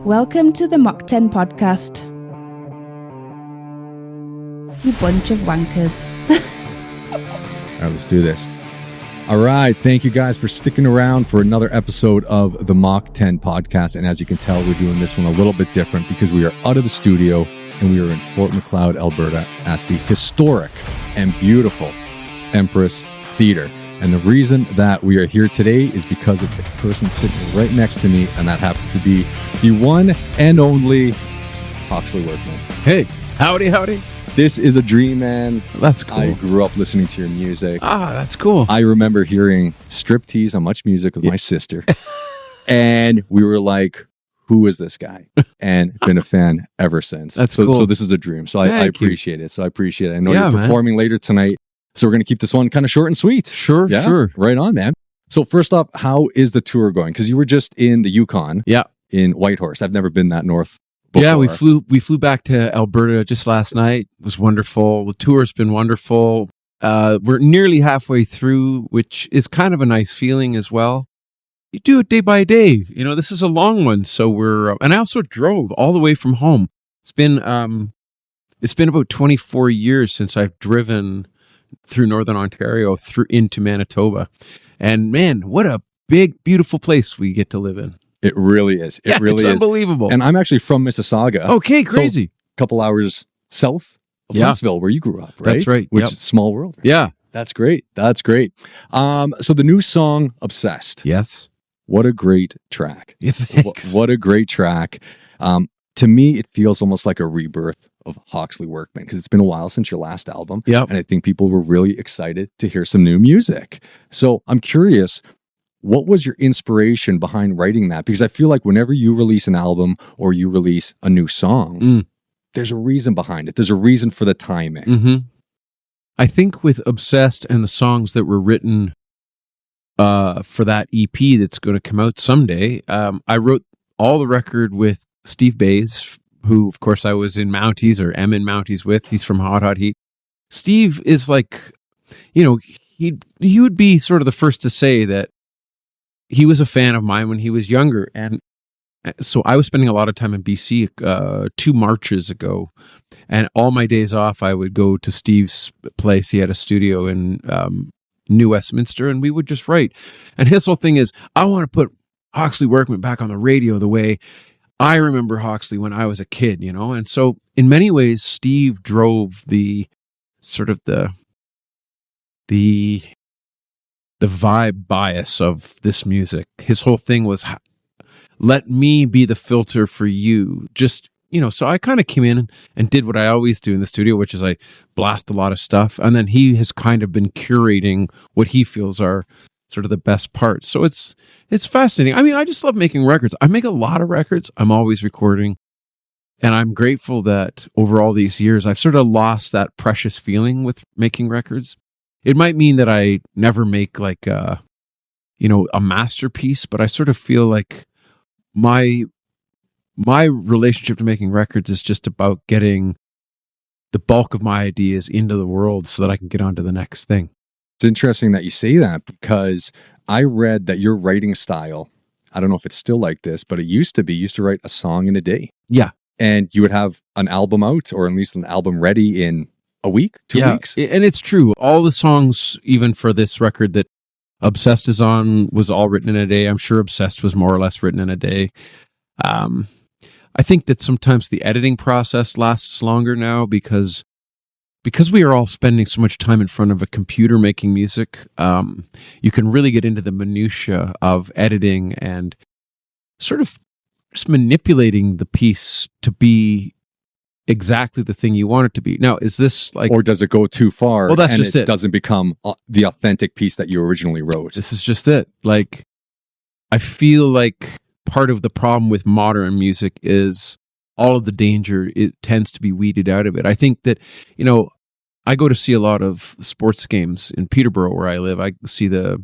Welcome to the Mach 10 podcast. You bunch of wankers. All right, let's do this. All right, thank you guys for sticking around for another episode of the Mach 10 podcast. And as you can tell, we're doing this one a little bit different because we are out of the studio and we are in Fort Macleod, Alberta at the historic and beautiful Empress Theatre. And the reason that we are here today is because of the person sitting right next to me, and that happens to be the one and only Hawksley Workman. Hey, howdy. This is a dream, man. That's cool. I grew up listening to your music. That's cool. I remember hearing Striptease on Much Music with my sister. And we were like, who is this guy? And been a fan ever since. That's cool. So this is a dream. So I appreciate it. I know you're performing later tonight. So we're going to keep this one kind of short and sweet. Sure. Right on, man. So first off, how is the tour going? Because you were just in the Yukon. Yeah. In Whitehorse. I've never been that north before. Yeah, we flew back to Alberta just last night. It was wonderful. The tour's been wonderful. We're nearly halfway through, which is kind of a nice feeling as well. You do it day by day. You know, this is a long one. So and I also drove all the way from home. It's been about 24 years since I've driven through Northern Ontario through into Manitoba. And man, what a big, beautiful place we get to live in. It really is. It really is. It's unbelievable. And I'm actually from Mississauga. Okay, crazy. So a couple hours south of Huntsville, where you grew up, right? That's right. Which is a small world. Right? Yeah. That's great. So the new song, Obsessed. Yes. What a great track. Yeah, thanks. What a great track. To me, it feels almost like a rebirth of Hawksley Workman because it's been a while since your last album. Yep. And I think people were really excited to hear some new music. So I'm curious, what was your inspiration behind writing that? Because I feel like whenever you release an album or you release a new song, there's a reason behind it. There's a reason for the timing. Mm-hmm. I think with Obsessed and the songs that were written for that EP that's going to come out someday, I wrote all the record with Steve Bays, who, of course, I was in Mounties or am in Mounties with. He's from Hot Heat. Steve is like, you know, he would be sort of the first to say that he was a fan of mine when he was younger. And so I was spending a lot of time in BC 2 Marches ago. And all my days off, I would go to Steve's place. He had a studio in New Westminster, and we would just write. And his whole thing is, I want to put Hawksley Workman back on the radio the way I remember Hawksley when I was a kid, you know? And so in many ways, Steve drove the sort of the vibe bias of this music. His whole thing was, let me be the filter for you. Just, you know, so I kind of came in and did what I always do in the studio, which is I blast a lot of stuff. And then he has kind of been curating what he feels are sort of the best parts. So it's fascinating. I mean, I just love making records. I make a lot of records. I'm always recording. And I'm grateful that over all these years, I've sort of lost that precious feeling with making records. It might mean that I never make like a masterpiece, but I sort of feel like my relationship to making records is just about getting the bulk of my ideas into the world so that I can get on to the next thing. It's interesting that you say that because I read that your writing style, I don't know if it's still like this, but it used to write a song in a day. Yeah. And you would have an album out or at least an album ready in a week, 2 weeks. And it's true. All the songs, even for this record that Obsessed is on, was all written in a day. I'm sure Obsessed was more or less written in a day. I think that sometimes the editing process lasts longer now because we are all spending so much time in front of a computer making music. You can really get into the minutia of editing and sort of just manipulating the piece to be exactly the thing you want it to be. Now, is this like... Or does it go too far? Well, that's and just it. Doesn't become the authentic piece that you originally wrote? This is just it. Like, I feel like part of the problem with modern music is all of the danger, it tends to be weeded out of it. I think that, you know, I go to see a lot of sports games in Peterborough where I live. I see the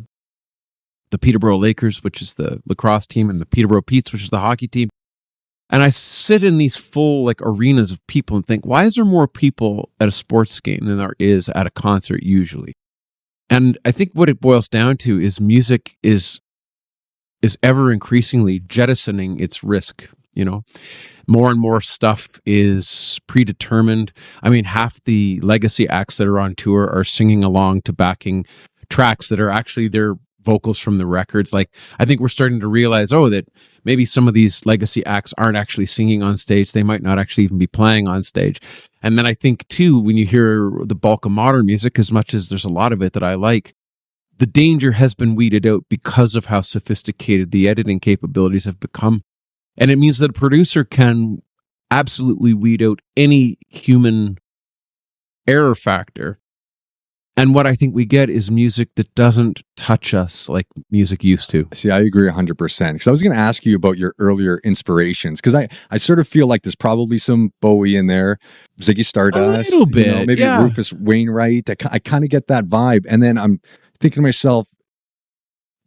Peterborough Lakers, which is the lacrosse team, and the Peterborough Petes, which is the hockey team. And I sit in these full like arenas of people and think, why is there more people at a sports game than there is at a concert usually? And I think what it boils down to is music is ever increasingly jettisoning its risk. you know. More and more stuff is predetermined. I mean, half the legacy acts that are on tour are singing along to backing tracks that are actually their vocals from the records. Like, I think we're starting to realize, that maybe some of these legacy acts aren't actually singing on stage. They might not actually even be playing on stage. And then I think, too, when you hear the bulk of modern music, as much as there's a lot of it that I like, the danger has been weeded out because of how sophisticated the editing capabilities have become. And it means that a producer can absolutely weed out any human error factor. And what I think we get is music that doesn't touch us like music used to. See, I agree 100%. Because I was going to ask you about your earlier inspirations. Because I sort of feel like there's probably some Bowie in there, Ziggy Stardust, a little bit, maybe Rufus Wainwright. I kind of get that vibe. And then I'm thinking to myself,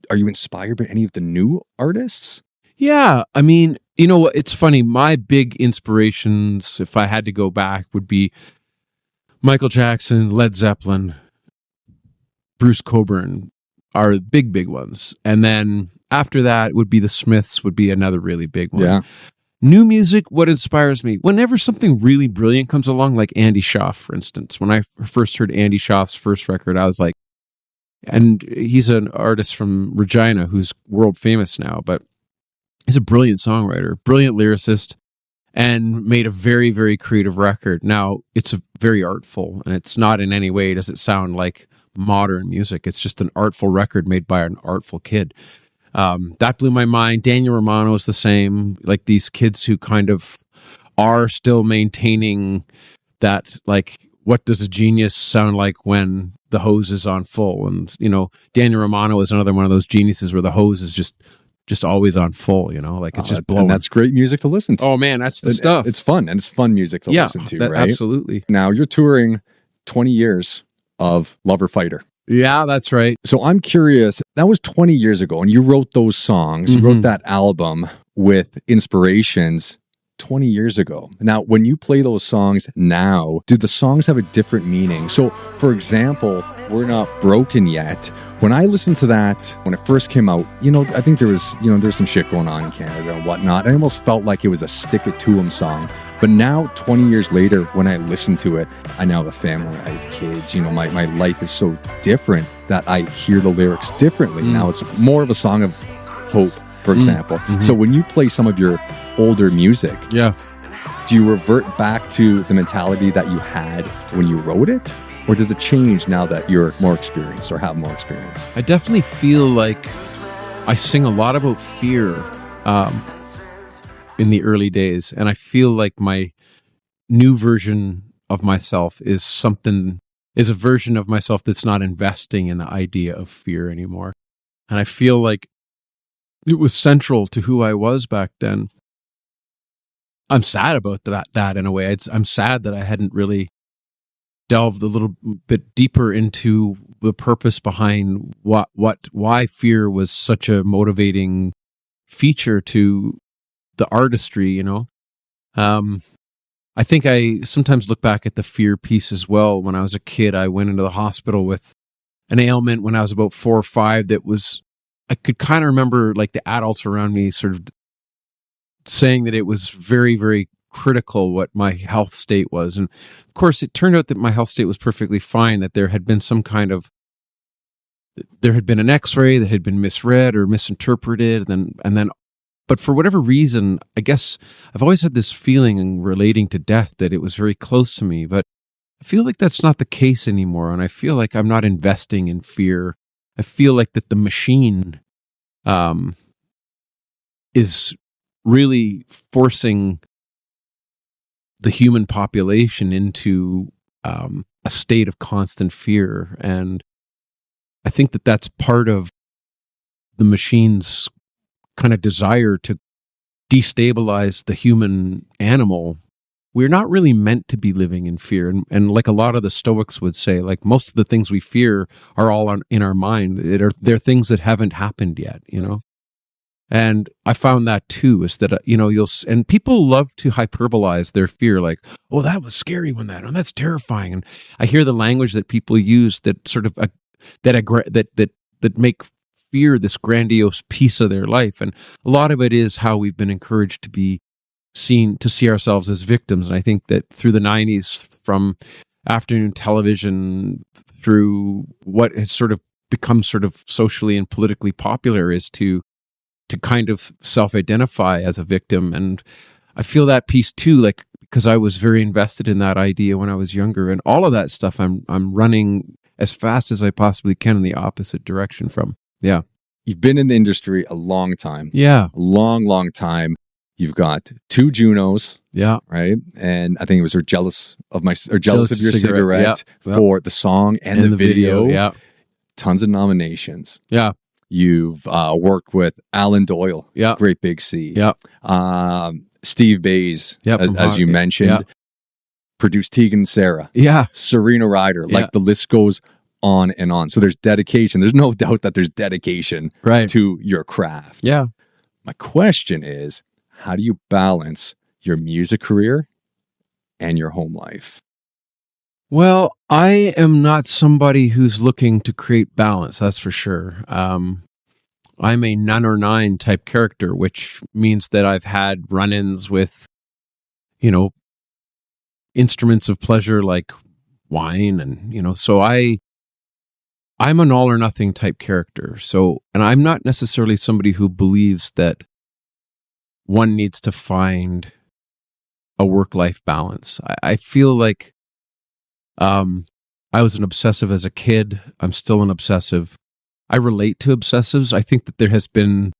are you inspired by any of the new artists? Yeah, I mean, you know what? It's funny. My big inspirations, if I had to go back, would be Michael Jackson, Led Zeppelin, Bruce Cockburn are big ones. And then after that would be the Smiths, would be another really big one. Yeah. New music, what inspires me? Whenever something really brilliant comes along, like Andy Schaaf, for instance. When I first heard Andy Schaaf's first record, I was like, and he's an artist from Regina who's world famous now, but he's a brilliant songwriter, brilliant lyricist, and made a very, very creative record. Now, it's very artful, and it's not in any way does it sound like modern music. It's just an artful record made by an artful kid. That blew my mind. Daniel Romano is the same. Like, these kids who kind of are still maintaining that, like, what does a genius sound like when the hose is on full? And, you know, Daniel Romano is another one of those geniuses where the hose is just always on full, you know, like it's just blowing. And that's great music to listen to. Oh man, that's the stuff. It's fun, and it's fun music to listen to, right? Absolutely. Now you're touring 20 years of Lover Fighter. Yeah, that's right. So I'm curious, that was 20 years ago, and you wrote those songs, you wrote that album with inspirations 20 years ago. Now, when you play those songs now, do the songs have a different meaning? So, for example, We're Not Broken Yet. When I listened to that, when it first came out, you know, I think there's some shit going on in Canada and whatnot. I almost felt like it was a stick it to 'em song. But now, 20 years later, when I listen to it, I now have a family, I have kids, you know, my life is so different that I hear the lyrics differently. Now it's more of a song of hope, for example. So when you play some of your older music, do you revert back to the mentality that you had when you wrote it? Or does it change now that you're more experienced or have more experience? I definitely feel like I sing a lot about fear in the early days. And I feel like my new version of myself is a version of myself that's not investing in the idea of fear anymore. And I feel like it was central to who I was back then. I'm sad about that in a way. I'm sad that I hadn't really delved a little bit deeper into the purpose behind why fear was such a motivating feature to the artistry, you know. I think I sometimes look back at the fear piece as well. When I was a kid, I went into the hospital with an ailment when I was about 4 or 5 that was, I could kind of remember like the adults around me sort of saying that it was very, very critical what my health state was. And of course, it turned out that my health state was perfectly fine, that there had been an x-ray that had been misread or misinterpreted. And then, but for whatever reason, I guess I've always had this feeling relating to death that it was very close to me, but I feel like that's not the case anymore. And I feel like I'm not investing in fear. I feel like that the machine is really forcing the human population into a state of constant fear. And I think that that's part of the machine's kind of desire to destabilize the human animal. We're not really meant to be living in fear. And like a lot of the Stoics would say, like most of the things we fear are all in our mind. They're things that haven't happened yet, you know? And I found that too, is that, you know, and people love to hyperbolize their fear, like, oh, that was scary when that's terrifying. And I hear the language that people use that sort of, that make fear this grandiose piece of their life. And a lot of it is how we've been encouraged to be seen to see ourselves as victims. And I think that through the 90s, from afternoon television through what has sort of become sort of socially and politically popular, is to kind of self-identify as a victim. And I feel that piece too, like, because I was very invested in that idea when I was younger, and all of that stuff I'm running as fast as I possibly can in the opposite direction from. Yeah. You've been in the industry a long time. Yeah. A long time. You've got 2 JUNOs. Yeah. Right. And I think it was jealous of your cigarette yeah. for the song and the video. Yeah. Tons of nominations. Yeah. You've worked with Alan Doyle. Yeah. Great Big C. Yeah. Steve Bays, as you mentioned. Yeah. Produced Tegan and Sarah. Yeah. Serena Ryder. Yeah. Like, the list goes on and on. So there's dedication. There's no doubt that there's dedication to your craft. Yeah. My question is, how do you balance your music career and your home life? Well, I am not somebody who's looking to create balance, that's for sure. I'm a none or nine type character, which means that I've had run-ins with, instruments of pleasure like wine, and so I'm an all or nothing type character. So, and I'm not necessarily somebody who believes that one needs to find a work-life balance. I feel like I was an obsessive as a kid. I'm still an obsessive. I relate to obsessives. I think that there has been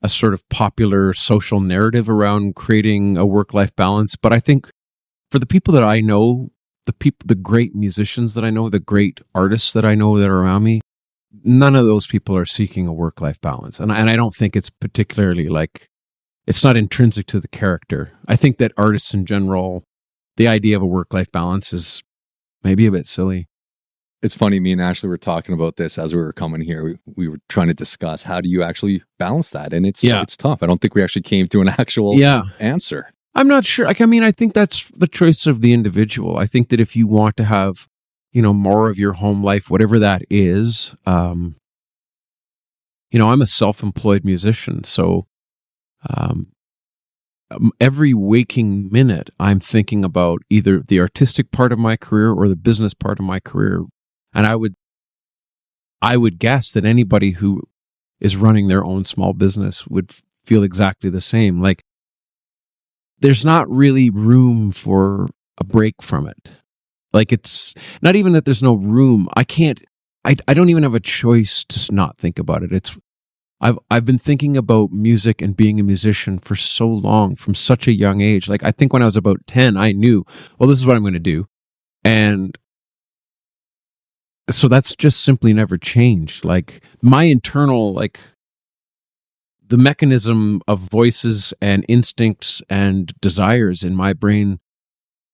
a sort of popular social narrative around creating a work-life balance, but I think for the people that I know, the great musicians that I know, the great artists that I know that are around me, none of those people are seeking a work-life balance. And I don't think it's particularly it's not intrinsic to the character. I think that artists in general, the idea of a work-life balance is maybe a bit silly. It's funny, me and Ashley were talking about this as we were coming here. We were trying to discuss, how do you actually balance that? And it's tough. I don't think we actually came to an actual answer. I'm not sure. I think that's the choice of the individual. I think that if you want to have, more of your home life, whatever that is, I'm a self-employed musician. So every waking minute, I'm thinking about either the artistic part of my career or the business part of my career. And I would guess that anybody who is running their own small business would feel exactly the same. Like, there's not really room for a break from it. Like, it's not even that there's no room. I don't even have a choice to not think about it. I've been thinking about music and being a musician for so long, from such a young age. Like, I think when I was about 10, I knew, well, this is what I'm going to do. And so that's just simply never changed. Like, my internal, the mechanism of voices and instincts and desires in my brain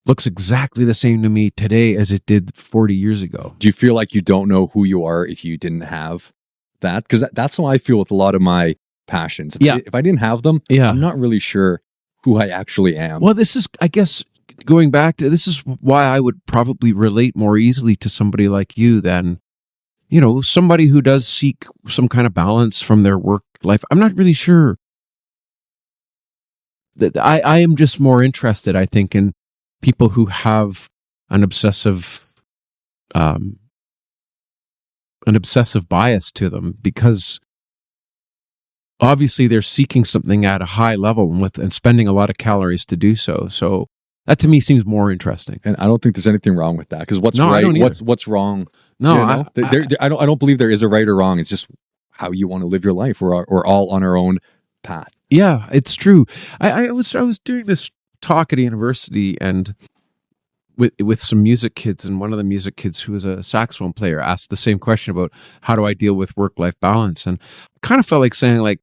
looks exactly the same to me today as it did 40 years ago. Do you feel like you don't know who you are if you didn't have that? Because that's how I feel with a lot of my passions. If I didn't have them, I'm not really sure who I actually am. Well, this is, I guess, going back to, this is why I would probably relate more easily to somebody like you than, somebody who does seek some kind of balance from their work life. I'm not really sure that I am just more interested, I think, in people who have an obsessive bias to them, because obviously they're seeking something at a high level and spending a lot of calories to do so. So that to me seems more interesting. And I don't think there's anything wrong with that, because what's what's wrong? No, I don't believe there is a right or wrong. It's just how you want to live your life. We're all on our own path. Yeah, it's true. I was doing this talk at a university and with some music kids, and one of the music kids who was a saxophone player asked the same question about how do I deal with work-life balance, and I kind of felt like saying, like,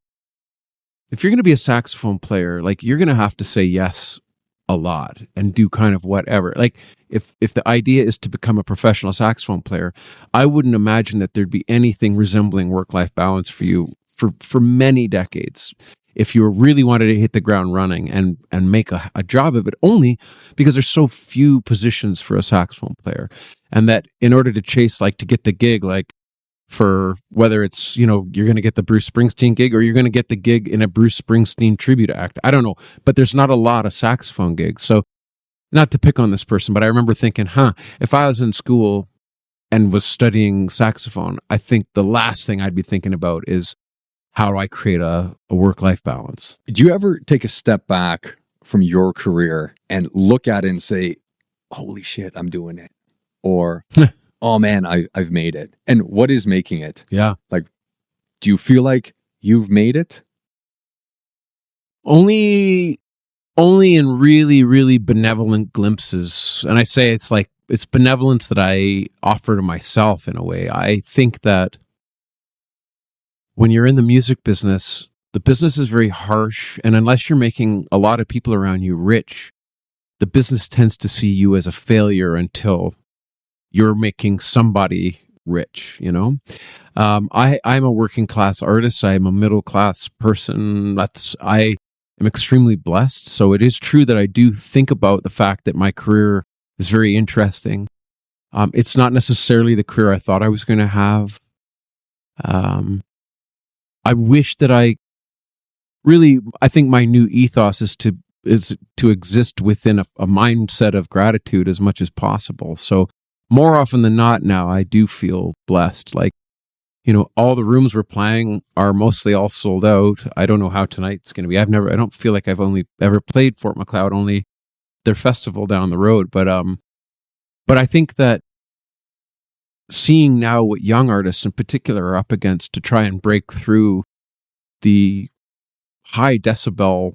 if you're going to be a saxophone player, like, you're going to have to say yes a lot and do kind of whatever. Like, if the idea is to become a professional saxophone player, I wouldn't imagine that there'd be anything resembling work-life balance for you for many decades, if you really wanted to hit the ground running and make a job of it, only because there's so few positions for a saxophone player. And that in order to chase, like, to get the gig, like, for whether it's, you're going to get the Bruce Springsteen gig or you're going to get the gig in a Bruce Springsteen tribute act. I don't know, but there's not a lot of saxophone gigs. So not to pick on this person, but I remember thinking, if I was in school and was studying saxophone, I think the last thing I'd be thinking about is how do I create a work-life balance? Do you ever take a step back from your career and look at it and say, holy shit, I'm doing it? Or, oh man, I've made it. And what is making it? Yeah. Like, do you feel like you've made it? Only in really, really benevolent glimpses. And I say it's benevolence that I offer to myself in a way. I think that when you're in the music business, the business is very harsh. And unless you're making a lot of people around you rich, the business tends to see you as a failure until you're making somebody rich, I'm a working class artist. I'm a middle class person. I am extremely blessed. So it is true that I do think about the fact that my career is very interesting. It's not necessarily the career I thought I was going to have. I wish that I think my new ethos is to exist within a mindset of gratitude as much as possible. So more often than not now, I do feel blessed. Like, all the rooms we're playing are mostly all sold out. I don't know how tonight's going to be. I don't feel like I've only ever played Fort Macleod, only their festival down the road. But I think that seeing now what young artists in particular are up against to try and break through the high decibel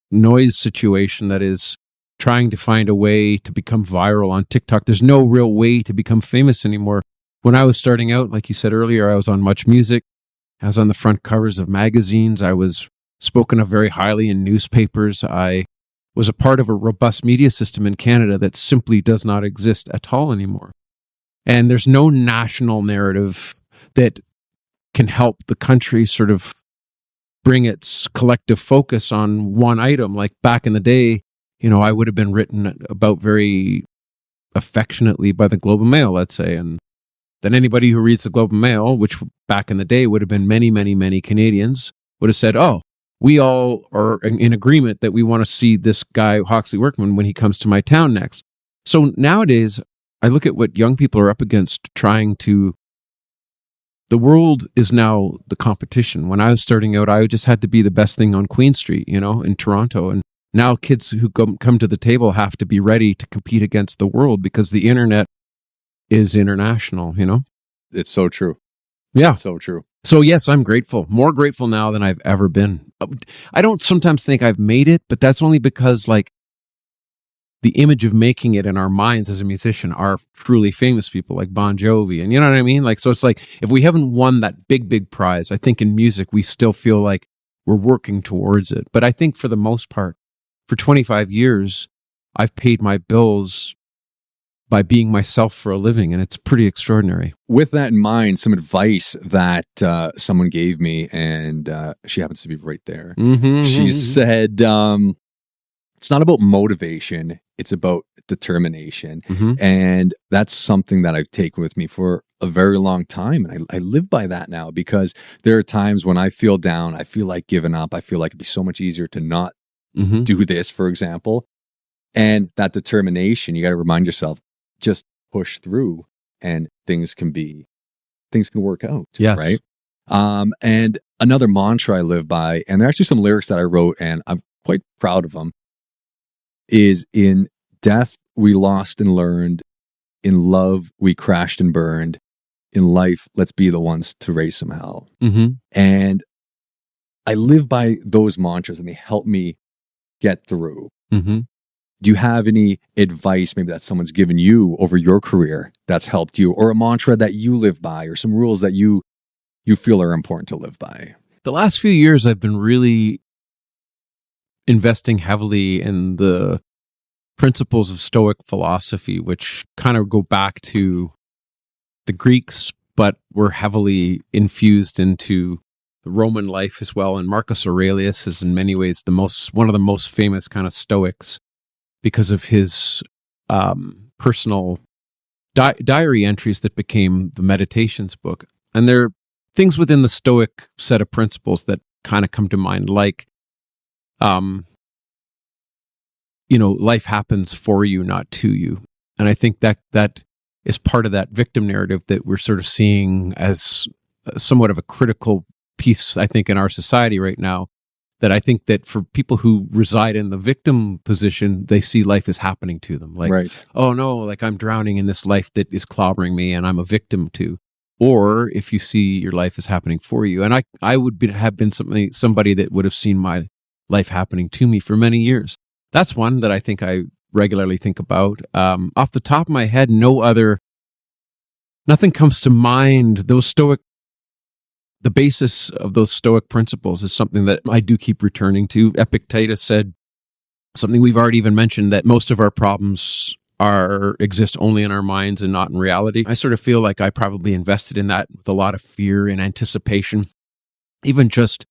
noise situation that is trying to find a way to become viral on TikTok. There's no real way to become famous anymore. When I was starting out, like you said earlier, I was on Much Music. I was on the front covers of magazines. I was spoken of very highly in newspapers. I was a part of a robust media system in Canada that simply does not exist at all anymore. And there's no national narrative that can help the country sort of bring its collective focus on one item. Like back in the day, I would have been written about very affectionately by the Globe and Mail, let's say. And then anybody who reads the Globe and Mail, which back in the day would have been many, many, many Canadians, would have said, oh, we all are in agreement that we want to see this guy, Hawksley Workman, when he comes to my town next. So nowadays, I look at what young people are up against the world is now the competition. When I was starting out, I just had to be the best thing on Queen Street, in Toronto. And now kids who come to the table have to be ready to compete against the world because the internet is international, It's so true. Yeah. It's so true. So yes, I'm grateful, more grateful now than I've ever been. I don't sometimes think I've made it, but that's only because the image of making it in our minds as a musician are truly famous people like Bon Jovi. And you know what I mean? So it's like, if we haven't won that big, big prize, I think in music, we still feel like we're working towards it. But I think for the most part, for 25 years, I've paid my bills by being myself for a living, and it's pretty extraordinary. With that in mind, some advice that someone gave me, and she happens to be right there. She said, it's not about motivation, it's about determination. And that's something that I've taken with me for a very long time. And I live by that now, because there are times when I feel down, I feel like giving up, I feel like it'd be so much easier to not do this, for example. And that determination, you got to remind yourself, just push through and things can work out. Yes. Right. And another mantra I live by, and there are actually some lyrics that I wrote and I'm quite proud of them, is in death we lost and learned, in love we crashed and burned, in life let's be the ones to raise some hell. And I live by those mantras and they help me get through. Do you have any advice maybe that someone's given you over your career that's helped you, or a mantra that you live by, or some rules that you feel are important to live by? The last few years, I've been really investing heavily in the principles of Stoic philosophy, which kind of go back to the Greeks, but were heavily infused into the Roman life as well. And Marcus Aurelius is in many ways one of the most famous kind of Stoics, because of his personal diary entries that became the meditations book. And there are things within the Stoic set of principles that kind of come to mind, like, life happens for you, not to you. And I think that is part of that victim narrative that we're sort of seeing as somewhat of a critical piece, I think, in our society right now. That I think that for people who reside in the victim position, they see life as happening to them. Like, Right. oh no, like I'm drowning in this life that is clobbering me and I'm a victim to. Or if you see your life as happening for you. And I would have been somebody that would have seen my life happening to me for many years. That's one that I think I regularly think about. Off the top of my head, nothing comes to mind. The basis of those Stoic principles is something that I do keep returning to. Epictetus said something we've already even mentioned, that most of our problems exist only in our minds and not in reality. I sort of feel like I probably invested in that with a lot of fear and anticipation. Even just,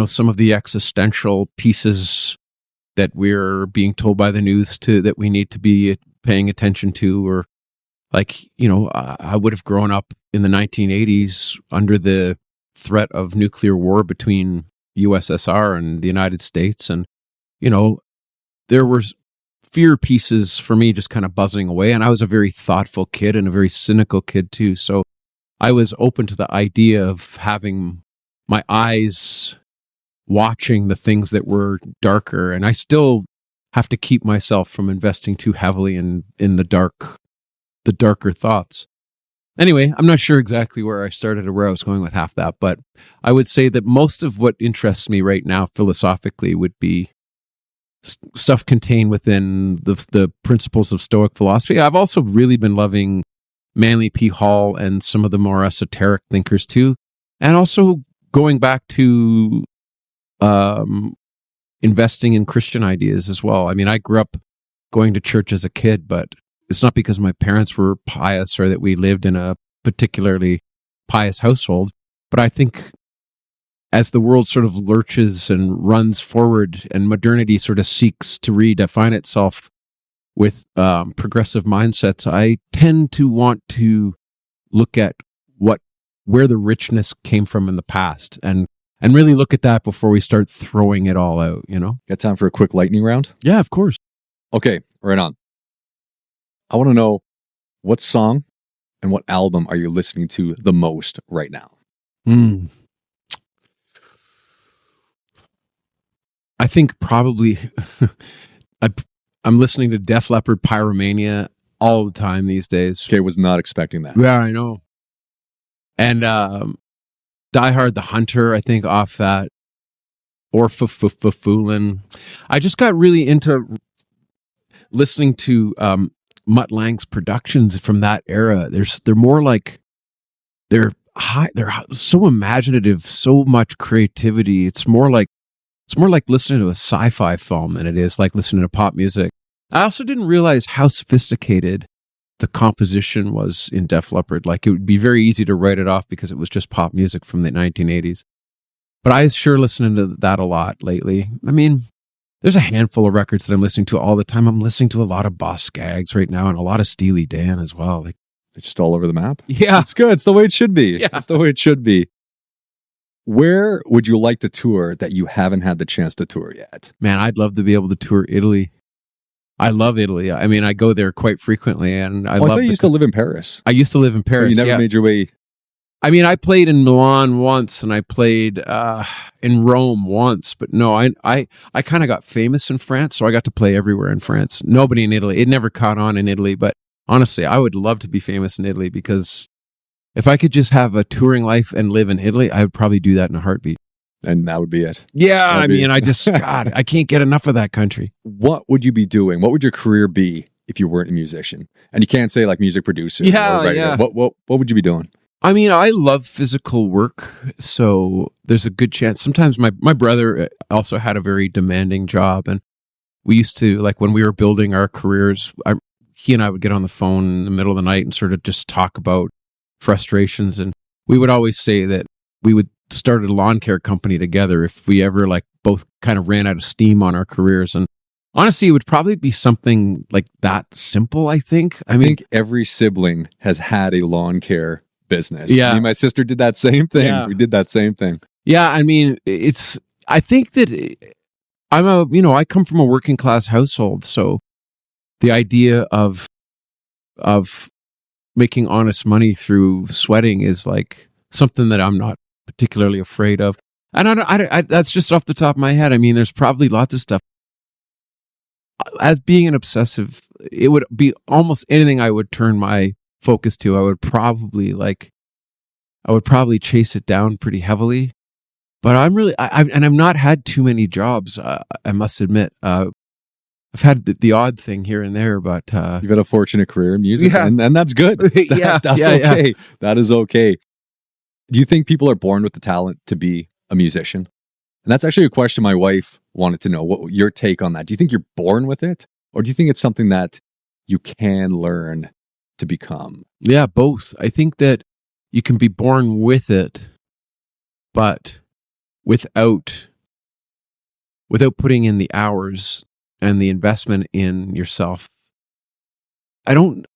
some of the existential pieces that we're being told by the news that we need to be paying attention to, or like, I would have grown up in the 1980s under the threat of nuclear war between USSR and the United States. And, there were fear pieces for me just kind of buzzing away. And I was a very thoughtful kid and a very cynical kid too. So I was open to the idea of having my eyes watching the things that were darker. And I still have to keep myself from investing too heavily in the darker thoughts. Anyway, I'm not sure exactly where I started or where I was going with half that, but I would say that most of what interests me right now philosophically would be stuff contained within the principles of Stoic philosophy. I've also really been loving Manly P. Hall and some of the more esoteric thinkers too, and also going back to investing in Christian ideas as well. I mean, I grew up going to church as a kid, but it's not because my parents were pious or that we lived in a particularly pious household. But I think as the world sort of lurches and runs forward and modernity sort of seeks to redefine itself with progressive mindsets, I tend to want to look at where the richness came from in the past and really look at that before we start throwing it all out, Got time for a quick lightning round? Yeah, of course. Okay, right on. I want to know, what song and what album are you listening to the most right now? I think probably I'm listening to Def Leppard Pyromania all the time these days. Okay, was not expecting that. Yeah, I know. And Die Hard the Hunter, I think, off that. Or Foolin'. I just got really into listening to Mutt Lange's productions from that era. They're more like, they're so imaginative, so much creativity. It's more like listening to a sci-fi film than it is like listening to pop music. I also didn't realize how sophisticated the composition was in Def Leppard. Like, it would be very easy to write it off because it was just pop music from the 1980s. But I sure listening to that a lot lately. I mean, there's a handful of records that I'm listening to all the time. I'm listening to a lot of Boss Skaggs right now and a lot of Steely Dan as well. Like, it's just all over the map. Yeah. It's good. It's the way it should be. Yeah. It's the way it should be. Where would you like to tour that you haven't had the chance to tour yet? Man, I'd love to be able to tour Italy. I love Italy. I mean, I go there quite frequently, and I thought you used to live in Paris. I used to live in Paris. You never made your way. I mean, I played in Milan once, and I played in Rome once. But no, I kind of got famous in France, so I got to play everywhere in France. Nobody in Italy. It never caught on in Italy, but honestly, I would love to be famous in Italy, because if I could just have a touring life and live in Italy, I would probably do that in a heartbeat. And that would be it. Yeah, God, I can't get enough of that country. What would you be doing? What would your career be if you weren't a musician? And you can't say like music producer. Yeah, or writer. yeah. What would you be doing? I mean, I love physical work, so there's a good chance. Sometimes my brother also had a very demanding job, and we used to, like, when we were building our careers, he and I would get on the phone in the middle of the night and sort of just talk about frustrations, and we would always say that we would start a lawn care company together if we ever, like, both kind of ran out of steam on our careers. And Honestly, it would probably be something like that simple, I think. I think every sibling has had a lawn care business. Yeah. Me and my sister did that same thing. Yeah. We did that same thing. Yeah, I mean, I think that I come from a working class household, so the idea of making honest money through sweating is like something that I'm not particularly afraid of. And I that's just off the top of my head. I mean, there's probably lots of stuff. As being an obsessive, it would be almost anything I would turn my focus to. I would probably chase it down pretty heavily. But I've not had too many jobs. I must admit, I've had the odd thing here and there, but you've had a fortunate career in music, Yeah. and that's good. That's okay. Yeah. That is okay. Do you think people are born with the talent to be a musician? And that's actually a question my wife wanted to know. What your take on that? Do you think you're born with it, or do you think it's something that you can learn to become? Yeah, both. I think that you can be born with it, but without putting in the hours and the investment in yourself. I don't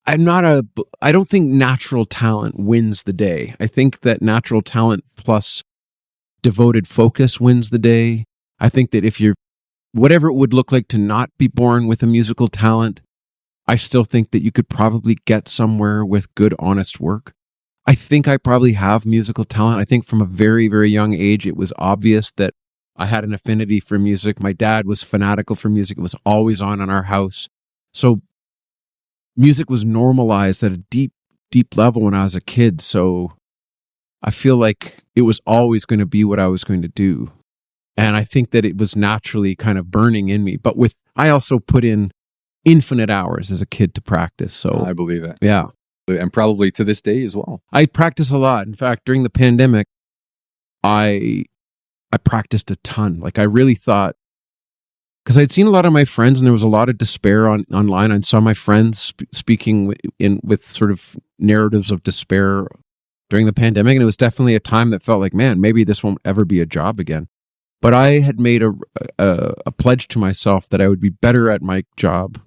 think natural talent wins the day. I think that natural talent plus devoted focus wins the day. I think that if you're, whatever it would look like to not be born with a musical talent, I still think that you could probably get somewhere with good, honest work. I think I probably have musical talent. I think from a very, very young age, it was obvious that I had an affinity for music. My dad was fanatical for music. It was always on in our house. So music was normalized at a deep, deep level when I was a kid. So I feel like it was always going to be what I was going to do. And I think that it was naturally kind of burning in me. But I also put in infinite hours as a kid to practice. So I believe it. Yeah. And probably to this day as well. I practice a lot. In fact, during the pandemic, I practiced a ton. Like I really thought, because I'd seen a lot of my friends and there was a lot of despair online. I saw my friends speaking with sort of narratives of despair during the pandemic. And it was definitely a time that felt like, man, maybe this won't ever be a job again. But I had made a pledge to myself that I would be better at my job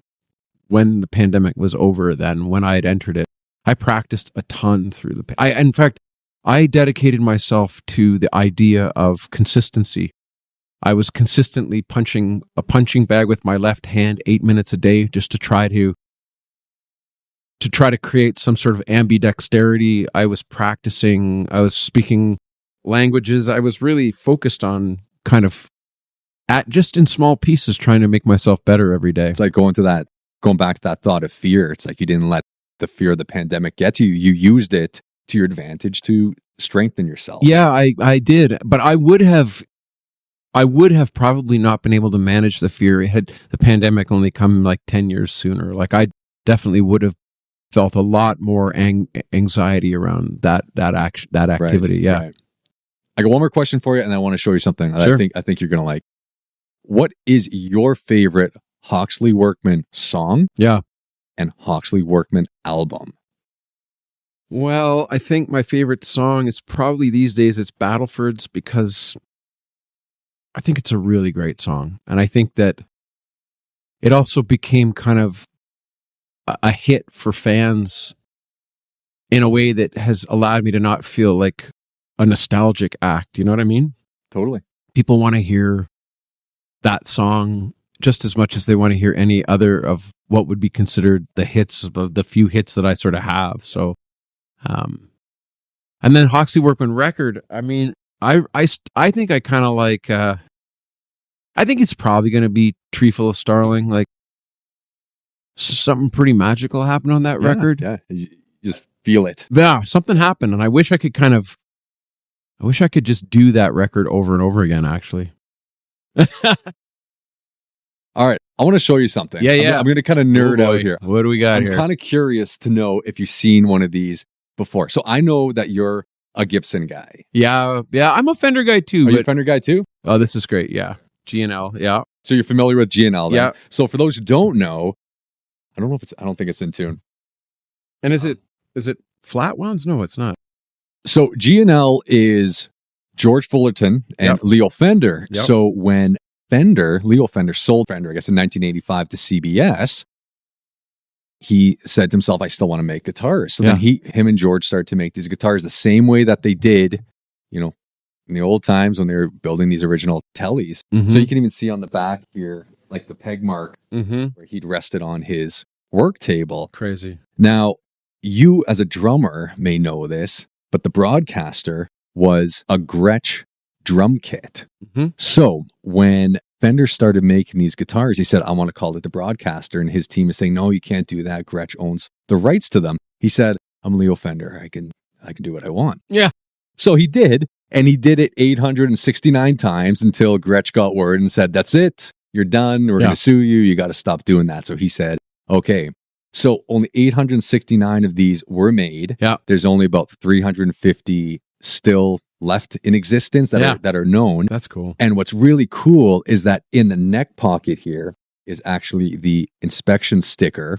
when the pandemic was over than when I had entered it. I practiced a ton through in fact, I dedicated myself to the idea of consistency. I was consistently punching a punching bag with my left hand 8 minutes a day just to try to create some sort of ambidexterity. I was practicing, I was speaking languages. I was really focused on kind of just in small pieces trying to make myself better every day. It's like going back to that thought of fear. It's like you didn't let the fear of the pandemic get to you. You used it to your advantage to strengthen yourself. Yeah, I did. But I would have probably not been able to manage the fear had the pandemic only come like 10 years sooner. Like I definitely would have felt a lot more anxiety around that activity. Right, yeah. Right. I got one more question for you, and I want to show you something that Sure. I think you're going to like. What is your favorite Hawksley Workman song? Yeah. And Hawksley Workman album? Well, I think my favorite song is probably these days it's Battleford's, because I think it's a really great song. And I think that it also became kind of a hit for fans in a way that has allowed me to not feel like a nostalgic act. You know what I mean? Totally. People want to hear that song just as much as they want to hear any other of what would be considered the hits, of the few hits that I sort of have. So, and then Hawksley Workman record. I mean, I think I kind of like, I think it's probably going to be Tree Full of Starling. Like something pretty magical happened on that record. Yeah. You just feel it. Yeah. Something happened. And I wish I could just do that record over and over again, actually. All right. I want to show you something. Yeah. I'm going to kind of nerd out here. What do we got here? I'm kind of curious to know if you've seen one of these before. So I know that you're a Gibson guy. Yeah. I'm a Fender guy too. Are you a Fender guy too? Oh, this is great. Yeah. G&L. Yeah. So you're familiar with G&L then? Yeah. So for those who don't know, I don't think it's in tune. And is it flat ones? No, it's not. So G&L is George Fullerton and Yep. Leo Fender. Yep. So when Leo Fender, sold Fender, I guess, in 1985 to CBS, he said to himself, I still want to make guitars. So then him and George started to make these guitars the same way that they did, in the old times when they were building these original tellies. Mm-hmm. So you can even see on the back here, like the peg mark where he'd rested on his work table. Crazy. Now, you as a drummer may know this, but the Broadcaster was a Gretsch drum kit. Mm-hmm. So when Fender started making these guitars, he said, I want to call it the Broadcaster. And his team is saying, no, you can't do that. Gretsch owns the rights to them. He said, I'm Leo Fender. I can do what I want. Yeah. So he did. And he did it 869 times until Gretsch got word and said, that's it. You're done. We're going to sue you. You got to stop doing that. So he said, okay. So only 869 of these were made. Yeah. There's only about 350 still left in existence that are known. That's cool. And what's really cool is that in the neck pocket here is actually the inspection sticker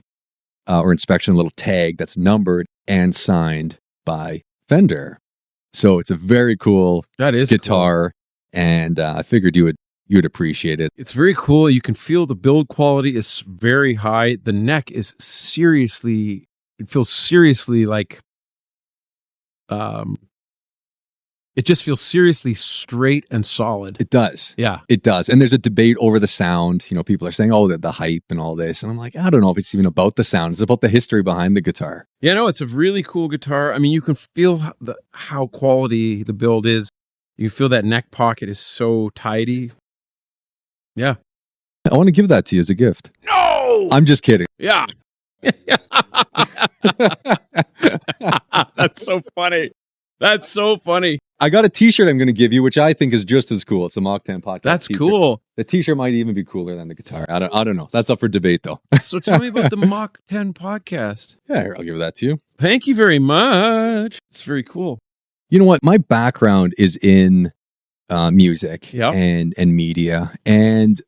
or inspection little tag that's numbered and signed by Fender. So it's a very cool guitar, cool. And I figured you'd appreciate it. It's very cool. You can feel the build quality is very high. The neck is it feels seriously like, it just feels seriously straight and solid. It does. Yeah. It does. And there's a debate over the sound. People are saying, oh, the hype and all this. And I'm like, I don't know if it's even about the sound. It's about the history behind the guitar. Yeah, no, it's a really cool guitar. I mean, you can feel how quality the build is. You feel that neck pocket is so tidy. Yeah. I want to give that to you as a gift. No! I'm just kidding. Yeah. That's so funny. That's so funny. I got a t-shirt I'm going to give you, which I think is just as cool. It's a Mach 10 podcast. That's t-shirt. Cool. The t-shirt might even be cooler than the guitar. I don't know. That's up for debate, though. So tell me about the Mach 10 podcast. Yeah, here, I'll give that to you. Thank you very much. It's very cool. You know what? My background is in music and media, and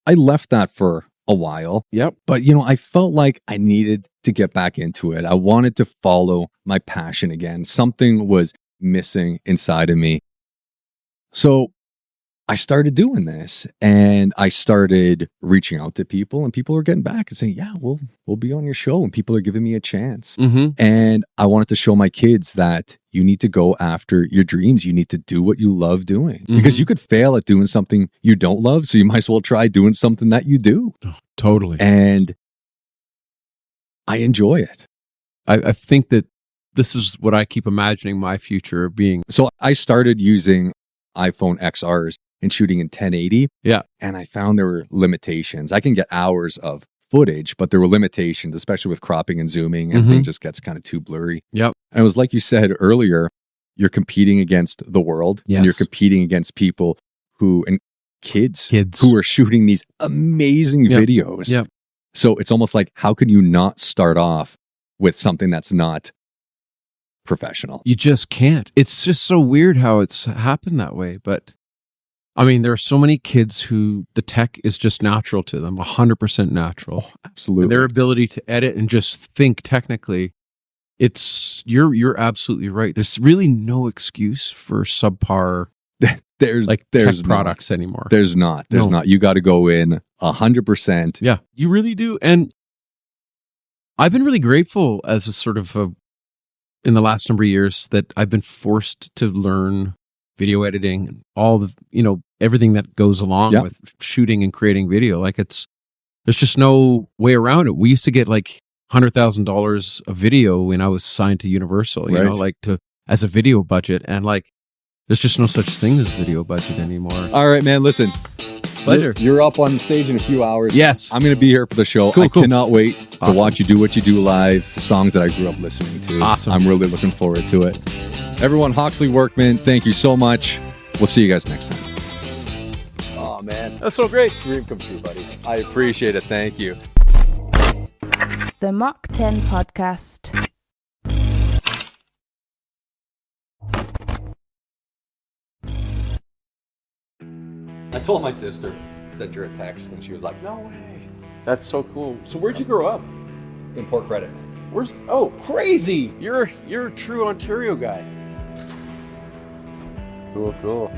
I left that for a while. Yep. But, I felt like I needed to get back into it. I wanted to follow my passion again. Something was missing inside of me. So I started doing this, and I started reaching out to people, and people were getting back and saying, yeah, we'll be on your show, and people are giving me a chance. Mm-hmm. And I wanted to show my kids that you need to go after your dreams. You need to do what you love doing, because you could fail at doing something you don't love. So you might as well try doing something that you do. Oh, totally. And I enjoy it. I think that this is what I keep imagining my future being. So I started using iPhone XRs and shooting in 1080. Yeah. And I found there were limitations. I can get hours of footage, but there were limitations, especially with cropping and zooming. Everything just gets kind of too blurry. Yep. And it was like you said earlier, you're competing against the world. Yes. And you're competing against people and kids who are shooting these amazing videos. Yep. So it's almost like, how can you not start off with something that's not professional? You just can't. It's just so weird how it's happened that way. But I mean, there are so many kids who the tech is just natural to them, 100% natural. Oh, absolutely. And their ability to edit and just think technically, you're absolutely right. There's really no excuse for subpar there's tech products anymore. There's not. You got to go in 100%. Yeah, you really do. And I've been really grateful as a sort of in the last number of years that I've been forced to learn video editing and all the, everything that goes along with shooting and creating video. There's just no way around it. We used to get like $100,000 a video when I was signed to Universal, as a video budget. And there's just no such thing as video budget anymore. All right, man, listen. Pleasure. You're up on stage in a few hours. Yes. I'm going to be here for the show. Cool. Cannot wait to watch you do what you do live, the songs that I grew up listening to. Awesome. I'm really looking forward to it. Everyone, Hawksley Workman, thank you so much. We'll see you guys next time. Oh, man. That's so great. Dream come true, buddy. I appreciate it. Thank you. The Mach 10 Podcast. I told my sister, sent her a text, and she was like, no way. That's so cool. So where'd you grow up? In Port Credit. Crazy. You're a true Ontario guy. Cool.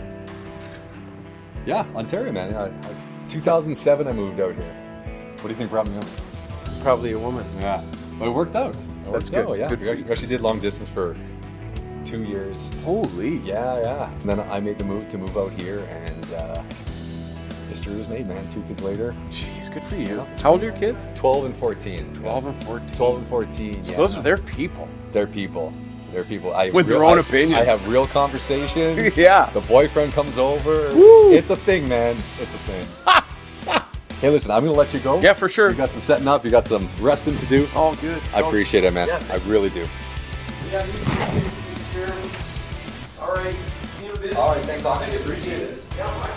Yeah, Ontario, man. 2007 I moved out here. What do you think brought me out? Probably a woman. Yeah, but it worked out. That's good. Yeah, Good for you. we actually did long distance for 2 years. Holy. Yeah. And then I made the move out here, and history was made, man. 2 kids later. Jeez, good for you. How old are your kids? 12 and 14. 12 and 14. 12 and 14. So yeah. those are their people. They're people. With their own opinions. I have real conversations. Yeah. The boyfriend comes over. Woo. It's a thing, man. It's a thing. Hey, listen, I'm going to let you go. Yeah, for sure. You got some setting up. You got some resting to do. All good. I appreciate it, man. Yeah, I really do. Yeah, you too. All right. All right, thanks, Hawksley. Appreciate it. Yeah,